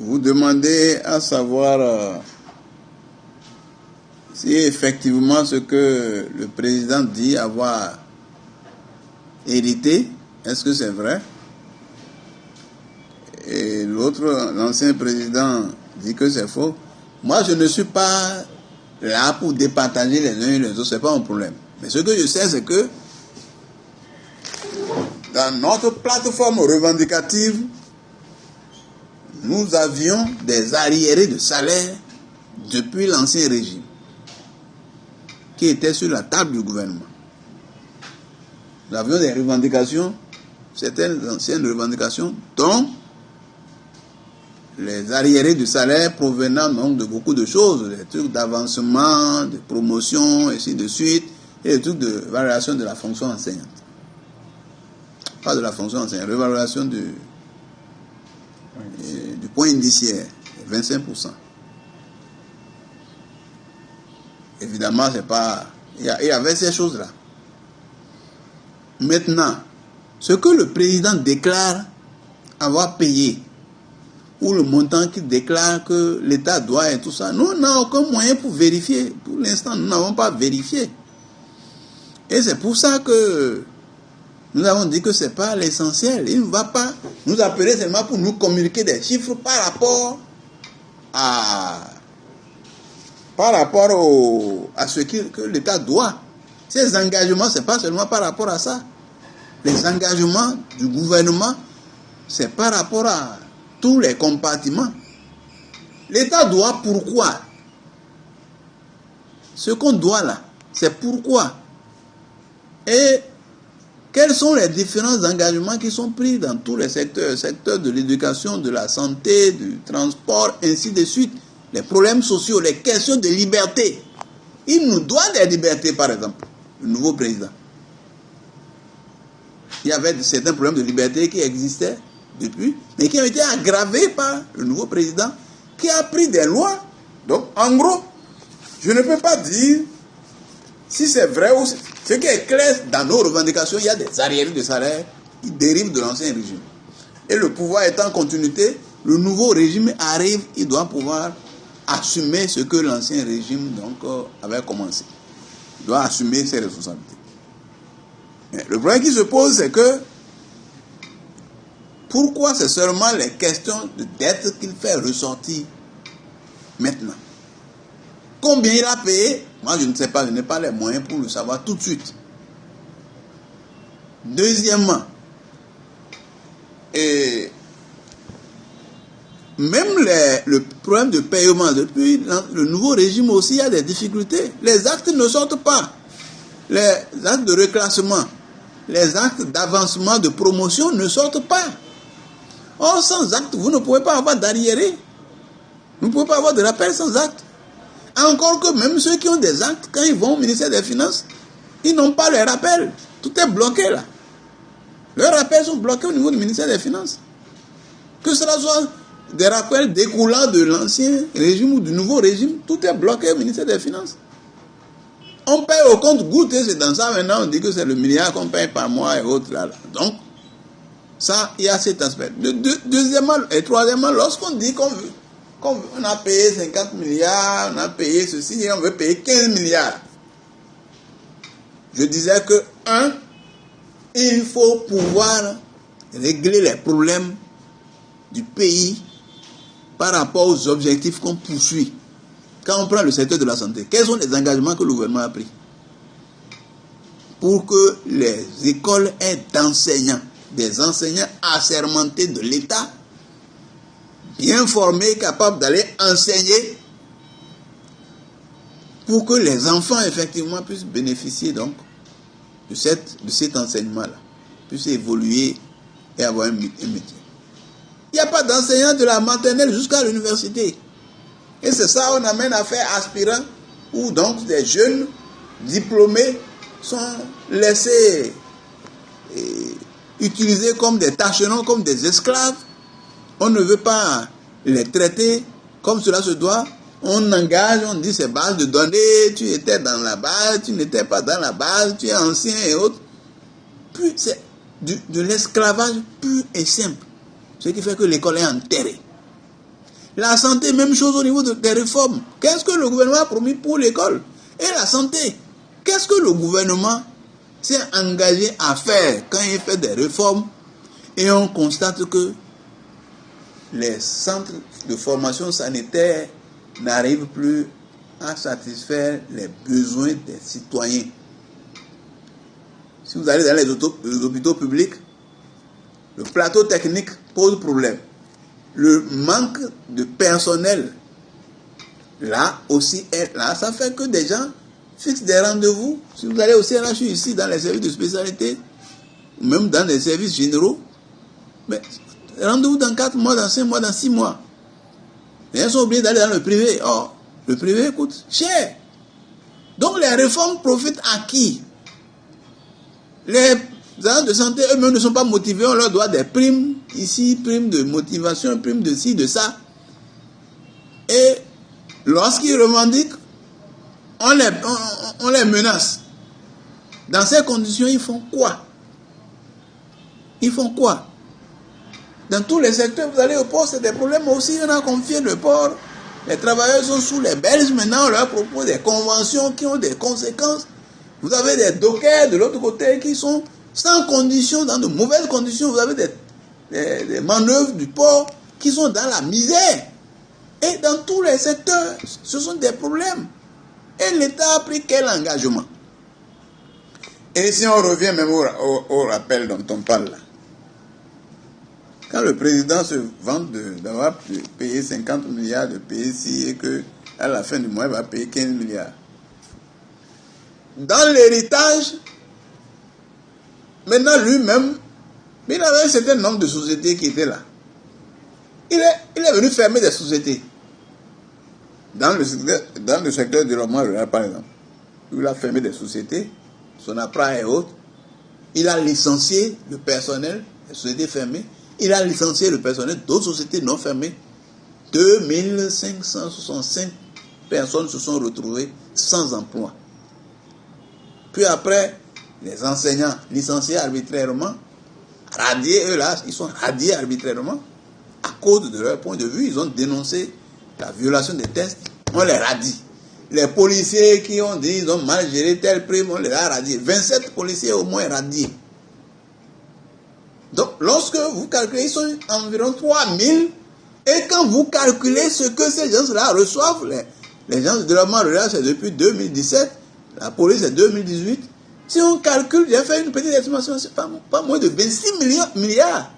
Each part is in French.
vous demandez à savoir si effectivement ce que le président dit avoir hérité, est-ce que c'est vrai? Et l'autre, l'ancien président, dit que c'est faux. Moi, je ne suis pas là pour départager les uns et les autres, c'est pas mon problème. Mais ce que je sais, c'est que dans notre plateforme revendicative, nous avions des arriérés de salaire depuis l'ancien régime qui étaient sur la table du gouvernement. Nous avions des revendications, certaines anciennes revendications, dont les arriérés de salaire provenant donc de beaucoup de choses, des trucs d'avancement, de promotion, et ainsi de suite, et des trucs de valorisation de la fonction enseignante. Pas de la fonction enseignante, révalorisation du point indiciaire, 25%. Évidemment, c'est pas... Il y avait ces choses-là. Maintenant, ce que le président déclare avoir payé, ou le montant qu'il déclare que l'État doit et tout ça, nous n'avons aucun moyen pour vérifier. Pour l'instant, nous n'avons pas vérifié. Et c'est pour ça que nous avons dit que ce n'est pas l'essentiel. Il ne va pas nous appeler seulement pour nous communiquer des chiffres par rapport à ce que l'État doit. Ces engagements, ce n'est pas seulement par rapport à ça. Les engagements du gouvernement, c'est par rapport à tous les compartiments. L'État doit pourquoi? Ce qu'on doit là, c'est pourquoi. Et quels sont les différents engagements qui sont pris dans tous les secteurs, secteur de l'éducation, de la santé, du transport, ainsi de suite. Les problèmes sociaux, les questions de liberté. Il nous doit des libertés, par exemple, le nouveau président. Il y avait certains problèmes de liberté qui existaient depuis, mais qui ont été aggravés par le nouveau président, qui a pris des lois. Donc, en gros, je ne peux pas dire si c'est vrai ou ce qui est clair dans nos revendications. Il y a des arriérés de salaire qui dérivent de l'ancien régime. Et le pouvoir étant en continuité, le nouveau régime arrive, il doit pouvoir assumer ce que l'ancien régime avait commencé. Il doit assumer ses responsabilités. Mais le problème qui se pose, c'est que pourquoi c'est seulement les questions de dette qu'il fait ressortir maintenant? Combien il a payé? Moi, je ne sais pas, je n'ai pas les moyens pour le savoir tout de suite. Deuxièmement, même le problème de paiement, depuis le nouveau régime aussi, il y a des difficultés. Les actes ne sortent pas. Les actes de reclassement, les actes d'avancement, de promotion ne sortent pas. Or, sans acte, vous ne pouvez pas avoir d'arriéré. Vous ne pouvez pas avoir de rappel sans acte. Encore que même ceux qui ont des actes, quand ils vont au ministère des Finances, ils n'ont pas les rappels. Tout est bloqué là. Leurs rappels sont bloqués au niveau du ministère des Finances. Que cela soit des rappels découlant de l'ancien régime ou du nouveau régime, tout est bloqué au ministère des Finances. On paye au compte-gouttes, et c'est dans ça maintenant, on dit que c'est le milliard qu'on paye par mois et autres là. Donc, ça, il y a cet aspect. Deuxièmement et troisièmement, lorsqu'on dit qu'on a payé 50 milliards, on a payé ceci, et on veut payer 15 milliards. Je disais que, il faut pouvoir régler les problèmes du pays par rapport aux objectifs qu'on poursuit. Quand on prend le secteur de la santé, quels sont les engagements que le gouvernement a pris pour que les écoles aient d'enseignants, des enseignants assermentés de l'État, bien formés, capables d'aller enseigner, pour que les enfants effectivement puissent bénéficier donc de cet enseignement-là, puissent évoluer et avoir un métier. Il n'y a pas d'enseignants de la maternelle jusqu'à l'université. Et c'est ça qu'on amène à faire aspirants, où donc des jeunes diplômés sont laissés utilisés comme des tâcherons, comme des esclaves. On ne veut pas les traiter comme cela se doit. On engage, on dit c'est base de données, tu étais dans la base, tu n'étais pas dans la base, tu es ancien et autres. Puis c'est de l'esclavage pur et simple. Ce qui fait que l'école est enterrée. La santé, même chose au niveau des réformes. Qu'est-ce que le gouvernement a promis pour l'école et la santé? Qu'est-ce que le gouvernement s'est engagé à faire quand il fait des réformes et on constate que les centres de formation sanitaire n'arrivent plus à satisfaire les besoins des citoyens? Si vous allez dans les hôpitaux publics, le plateau technique pose problème. Le manque de personnel, là aussi, là, ça fait que des gens fixent des rendez-vous. Si vous allez au CNHU ici, dans les services de spécialité, ou même dans les services généraux, mais rendez-vous dans 4 mois, dans 5 mois, dans 6 mois. Les gens sont obligés d'aller dans le privé. Or, le privé coûte cher. Donc les réformes profitent à qui? Les agents de santé eux-mêmes ne sont pas motivés, on leur doit des primes, ici, primes de motivation, primes de ci, de ça. Et lorsqu'ils revendiquent, on les menace. Dans ces conditions, ils font quoi? Ils font quoi? Dans tous les secteurs, vous allez au port, c'est des problèmes aussi, on a confié le port. Les travailleurs sont sous les Belges, maintenant on leur propose des conventions qui ont des conséquences. Vous avez des dockers de l'autre côté qui sont sans conditions, dans de mauvaises conditions. Vous avez des manœuvres du port qui sont dans la misère. Et dans tous les secteurs, ce sont des problèmes. Et l'État a pris quel engagement? Et si on revient même au rappel dont on parle là, quand le président se vante d'avoir payé 50 milliards de PSI et qu'à la fin du mois, il va payer 15 milliards. Dans l'héritage, maintenant lui-même, il avait un certain nombre de sociétés qui étaient là. Il est venu fermer des sociétés. Dans le secteur du développement rural, par exemple, il a fermé des sociétés, Sonapra et autres. Il a licencié le personnel, les sociétés fermées. Il a licencié le personnel d'autres sociétés non fermées. 2565 personnes se sont retrouvées sans emploi. Puis après, les enseignants licenciés arbitrairement, radiés, eux là, ils sont radiés arbitrairement. À cause de leur point de vue, ils ont dénoncé la violation des tests, on les radie. Les policiers qui ont dit ils ont mal géré tel prime, on les a radiés. 27 policiers au moins radiés. Donc, lorsque vous calculez, ils sont environ 3000. Et quand vous calculez ce que ces gens-là reçoivent, les gens du développement rural, c'est depuis 2017, la police, c'est 2018. Si on calcule, j'ai fait une petite estimation, c'est pas moins de 26 milliards.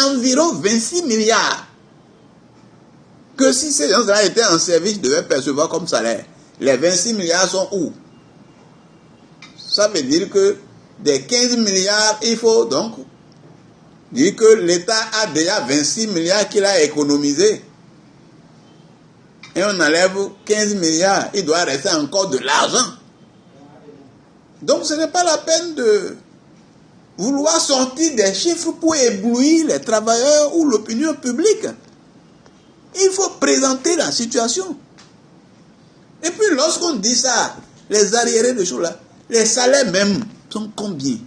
Environ 26 milliards. Que si ces gens-là étaient en service, devaient percevoir comme salaire. Les 26 milliards sont où? Ça veut dire que des 15 milliards, il faut donc dire que l'État a déjà 26 milliards qu'il a économisé. Et on enlève 15 milliards, il doit rester encore de l'argent. Donc ce n'est pas la peine de vouloir sortir des chiffres pour éblouir les travailleurs ou l'opinion publique. Il faut présenter la situation. Et puis lorsqu'on dit ça, les arriérés de choses là, les salaires même sont combien?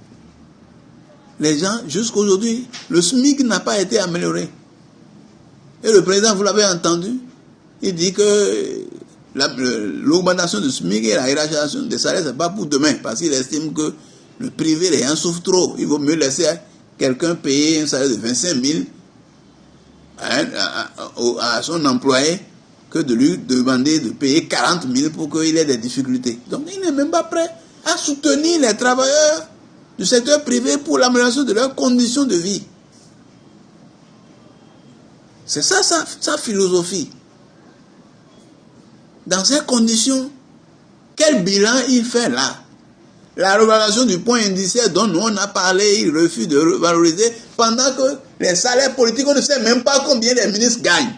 Les gens, jusqu'aujourd'hui, le SMIC n'a pas été amélioré. Et le président, vous l'avez entendu, il dit que l'augmentation du SMIC et la hiérarchisation des salaires, ce n'est pas pour demain, parce qu'il estime que le privé, les gens souffrent trop. Il vaut mieux laisser quelqu'un payer un salaire de 25 000 à son employé que de lui demander de payer 40 000 pour qu'il ait des difficultés. Donc il n'est même pas prêt à soutenir les travailleurs du secteur privé pour l'amélioration de leurs conditions de vie. C'est ça sa philosophie. Dans ces conditions, quel bilan il fait là? La revalorisation du point indiciaire dont nous on a parlé, il refuse de revaloriser pendant que les salaires politiques, on ne sait même pas combien les ministres gagnent.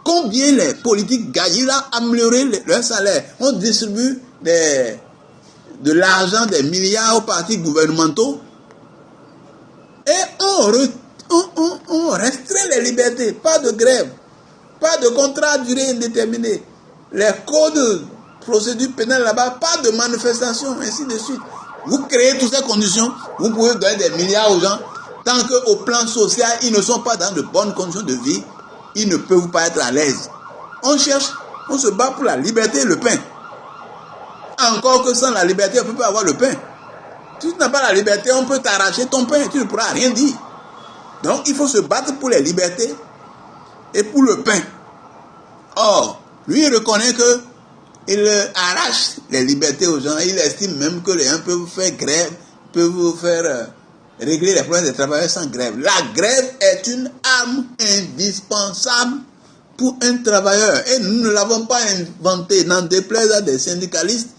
Combien les politiques gagnent? Il a amélioré leur salaire. On distribue de l'argent, des milliards aux partis gouvernementaux et on restreint les libertés. Pas de grève, pas de contrat à durée indéterminée. Les codes de procédure pénale là-bas, pas de manifestation, ainsi de suite. Vous créez toutes ces conditions, vous pouvez donner des milliards aux gens. Tant qu'au plan social, ils ne sont pas dans de bonnes conditions de vie, ils ne peuvent pas être à l'aise. On cherche, on se bat pour la liberté et le pain. Encore que sans la liberté, on ne peut pas avoir le pain. Si tu n'as pas la liberté, on peut t'arracher ton pain, tu ne pourras rien dire. Donc, il faut se battre pour les libertés et pour le pain. Or, lui, il reconnaît qu'il arrache les libertés aux gens. Il estime même que les gens peuvent faire grève, peuvent faire régler les problèmes des travailleurs sans grève. La grève est une arme indispensable pour un travailleur. Et nous ne l'avons pas inventé. N'en déplaise à des syndicalistes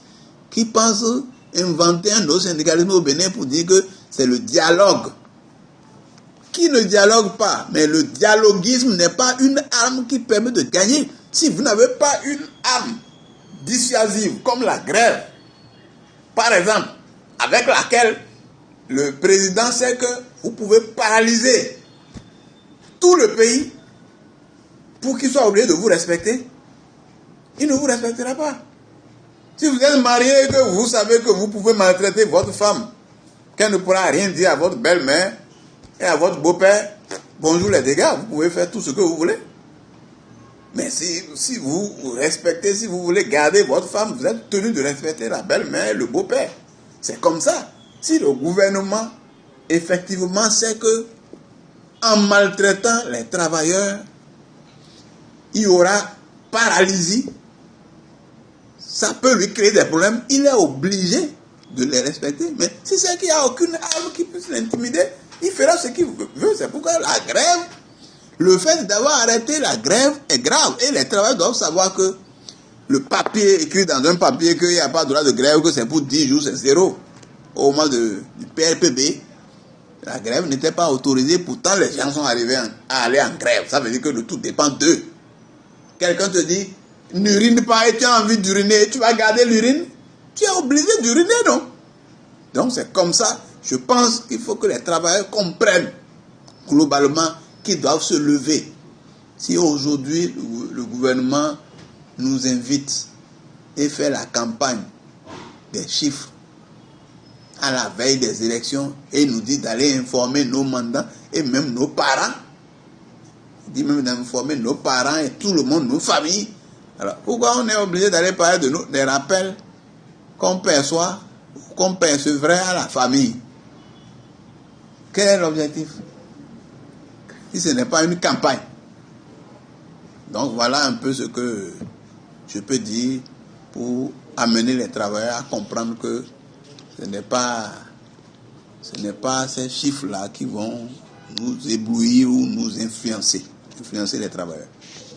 qui pensent inventer un autre syndicalisme au Bénin pour dire que c'est le dialogue. Qui ne dialogue pas, mais le dialoguisme n'est pas une arme qui permet de gagner. Si vous n'avez pas une arme dissuasive comme la grève, par exemple, avec laquelle le président sait que vous pouvez paralyser tout le pays pour qu'il soit obligé de vous respecter, il ne vous respectera pas. Si vous êtes marié et que vous savez que vous pouvez maltraiter votre femme, qu'elle ne pourra rien dire à votre belle-mère et à votre beau-père, bonjour les dégâts, vous pouvez faire tout ce que vous voulez. Mais si vous respectez, si vous voulez garder votre femme, vous êtes tenu de respecter la belle-mère et le beau-père. C'est comme ça. Si le gouvernement, effectivement, sait que en maltraitant les travailleurs, il y aura paralysie, ça peut lui créer des problèmes, il est obligé de les respecter. Mais si c'est qu'il n'y a aucune arme qui puisse l'intimider, il fera ce qu'il veut. C'est pourquoi la grève, le fait d'avoir arrêté la grève est grave. Et les travailleurs doivent savoir que le papier écrit dans un papier qu'il n'y a pas de droit de grève, que c'est pour 10 jours, c'est zéro. Au moment du PRPB, la grève n'était pas autorisée. Pourtant, les gens sont arrivés à aller en grève. Ça veut dire que le tout dépend d'eux. Quelqu'un te dit, n'urine pas et tu as envie d'uriner, tu vas garder l'urine, tu es obligé d'uriner, non? Donc c'est comme ça. Je pense qu'il faut que les travailleurs comprennent globalement qu'ils doivent se lever. Si aujourd'hui le gouvernement nous invite et fait la campagne des chiffres à la veille des élections et nous dit d'aller informer nos mandats et même nos parents, il dit même d'informer nos parents et tout le monde, nos familles. Alors pourquoi on est obligé d'aller parler de nous, des rappels qu'on perçoit, qu'on percevrait à la famille? Quel est l'objectif? Si ce n'est pas une campagne. Donc voilà un peu ce que je peux dire pour amener les travailleurs à comprendre que ce n'est pas ces chiffres-là qui vont nous éblouir ou nous influencer les travailleurs.